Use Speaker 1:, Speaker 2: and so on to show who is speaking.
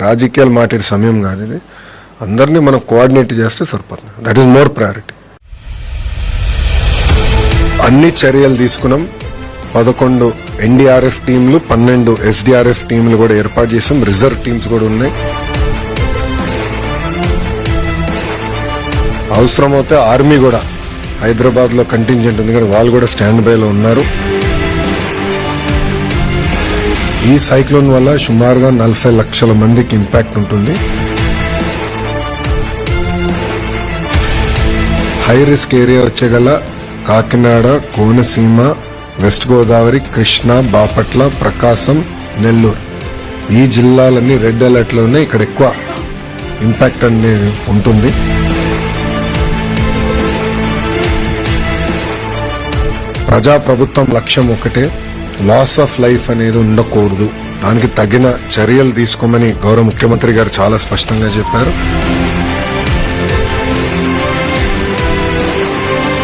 Speaker 1: రాజకీయాలు మాట్లాడే సమయం కాదు ఇది. అందరినీ మనం కోఆర్డినేట్ చేస్తే సరిపోతుంది. That is more priority. అన్ని చర్యలు తీసుకున్నాం. 11 ఎన్డీఆర్ఎఫ్ టీంలు, 12 ఎస్డీఆర్ఎఫ్ టీంలు కూడా ఏర్పాటు చేసాం. రిజర్వ్ టీమ్స్ కూడా ఉన్నాయి. అవసరమైతే ఆర్మీ కూడా హైదరాబాద్ లో కంటింజెంట్ ఉంది కానీ వాళ్ళు కూడా స్టాండ్ బై లో ఉన్నారు. ఈ సైక్లోన్ వల్ల సుమారుగా 40 లక్షల మందికి ఇంపాక్ట్ ఉంటుంది. హై రిస్క్ ఏరియా వచ్చేగల కాకినాడ, కోనసీమ, వెస్ట్ గోదావరి, కృష్ణా, బాపట్ల, ప్రకాశం, నెల్లూరు ఈ జిల్లాలన్నీ రెడ్ అలర్ట్ లో ఉన్నాయి. ఇక్కడ ఎక్కువ ఇంపాక్ట్ అనేది ఉంటుంది. ప్రజాప్రభుత్వం లక్ష్యం ఒకటే, లాస్ ఆఫ్ లైఫ్ అనేది ఉండకూడదు. దానికి తగిన చర్యలు తీసుకోమని గౌరవ ముఖ్యమంత్రి గారు చాలా స్పష్టంగా చెప్పారు.